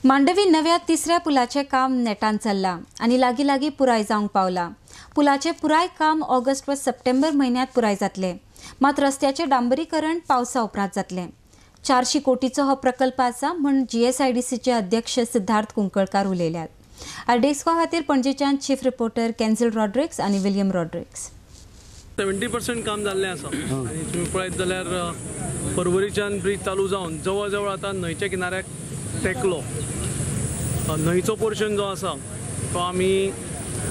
मांडवी नव्या तिसऱ्या पुलाचे काम नेटान चल्ला आणि लागी पुराय जावंक पावला। पुलाचे पुराय काम ऑगस्ट व सप्टेंबर महिन्यात पुराय जातले, मात रस्त्याचे डांबरीकरण पावसा उपरांत जातले। 400 कोटीचो हो प्रकल्प आसा म्हण GSIDCचे अध्यक्ष सिद्धार्थ कुंकळकार उलयल्यात। डेस्को खातीर पणजेच्यान चीफ रिपोर्टर केन्झल रॉड्रिक्स आणि विलियम रॉड्रिक्स। 70% काम जाल्लें आसा आनी तुमी पळयत जाल्यार पर्वरीच्यान ब्रिज चालू जावन जवळ जवळ आतां न्हंयच्या किनाऱ्याक तेकलो। न्हंयचो पोर्शन जो आसा तो आमी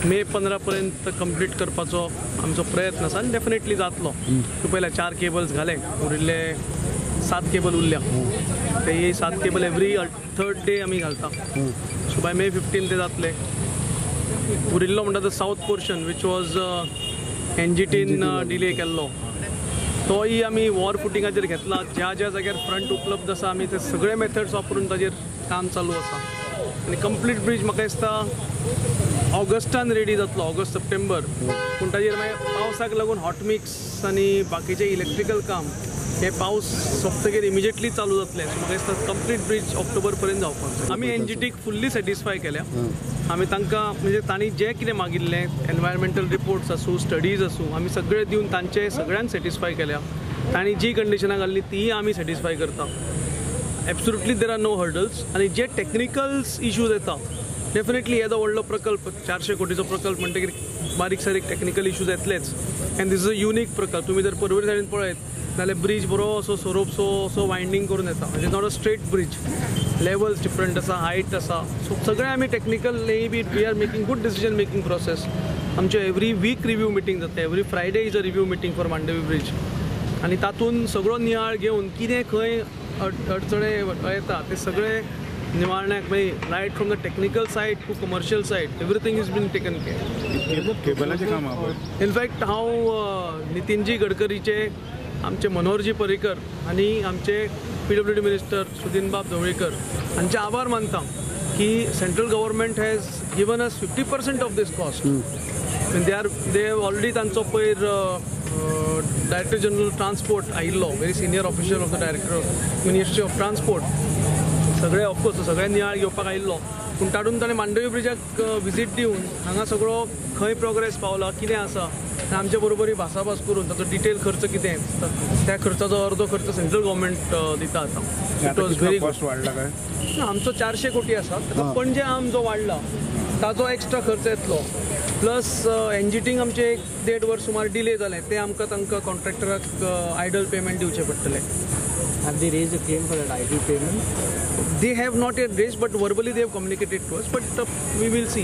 मे 15 पर्यंत कंप्लीट करपाचो आमचो प्रयत्न आसा आनी डेफिनेटली जातलो। तूं पयल्या 4 केबल्स घाले, उरिल्ले 7 केबल उरल्या, ते 7 केबल एवरी थर्ड डे आमी घालता। सो बाय मे 15 ते जातले। उरिल्लो म्हणटा तो साउथ पोर्शन वीच वॉज NGTन डिले केल्लो, तोय आमी वॉर फुटिंगाचेर घेतला। ज्या ज्या जाग्यार फ्रंट उपलब्ध आसा आमी ते सगळे मेथड्स वापरून ताजेर काम चालू आसा आनी कंप्लीट ब्रिज म्हाका दिसता ऑगस्टान रेडी जातलो, ऑगस्ट सप्टेंबर। पूण ताजेर मागीर पावसाक लागून हॉट मिक्स आनी बाकीचे इलेक्ट्रिकल काम हे पावस सोंपतकीर इमिजिएटली चालू जातले। सो म्हाका दिसता कंप्लीट ब्रिज ऑक्टोबर पर्यंत जावपाक। आमी NGTक फुल्ली सॅटिस्फाय केल्या। आमी तांकां म्हणजे तांणी जें कितें मागिल्लें एनवायरमेंटल रिपोर्ट्स आसूं, स्टडीज आसूं, आमी सगळे दिवन तांचे सगळ्यांक सॅटिस्फाय केल्या। तांणी जी कंडिशनां घाल्ली तीय आमी सॅटिस्फाय करता। Absolutely there are no hurdles. आनी जे टेक्निकल्स इश्यूज येता डेफिनेटली येदो व्हडलो प्रकल्प 400 कोटीचो प्रकल्प म्हणटकीर बारीक सारीक टेक्निकल इश्यूज येतलेच। And this is a unique प्रकल्प। तुमी जर पर्वरी सायडीन पळयत जाल्यार ब्रिज बरो असो सोरोपसो असो वायंडींग करून येता, म्हणजे not a straight bridge, levels different आसा, हायट आसा। सो सगळे आमी technical we are making good decision making process. आमचे एवरी वीक रिव्यू मिटींग जाता, every Friday is a review meeting for Mandovi bridge. आनी तातूंत सगळो नियाळ घेवन कितें खंय अडचणे येता ते सगळे निवारण्याक मागीर right from the technical side to commercial side everything is been taken care. केबलाचें काम इनफॅक्ट हांव नितीनजी गडकरीचे, आमचे मनोहरजी पर्रीकर आनी आमचे PWD मिनिस्टर सुदीनबाब ढवळीकर हांचे आभार मानता की central government has given us 50% of this cost. They have already तांचो पयर डायरेक्टर जनरल ट्रान्सपोर्ट आयिल्लो, very senior official of the director ministry of transport, सगळे ऑफकोर्स सगळे नियाळ घेवपाक आयिल्लो। पूण तातूंत ताणें मांडवी ब्रिजाक विजीट दिवन हांगा सगळो खंय प्रोग्रेस पावला, कितें आसा, आमचे बरोबरी भासाभास करून ताचो डिटेल खर्च कितें, त्या खर्चाचो अर्दो खर्च सेंट्रल गव्हर्मेंट दिता आतां। इट वॉज व्हेरी कॉस्ट वाडला काय? आमचो 400 कोटी आसा, पणजे आम जो वाडला ताचो एक्स्ट्रा खर्च येतलो, प्लस NGTक आमचे 1.5 वर्स सुमार डिले जालें, ते आमकां तांकां कॉन्ट्रॅक्टराक आयडल पेमेंट दिवचें पडटलें। Have they raised a claim for that idle payment? They have not yet raised, but verbally they have communicated to us, but we will see.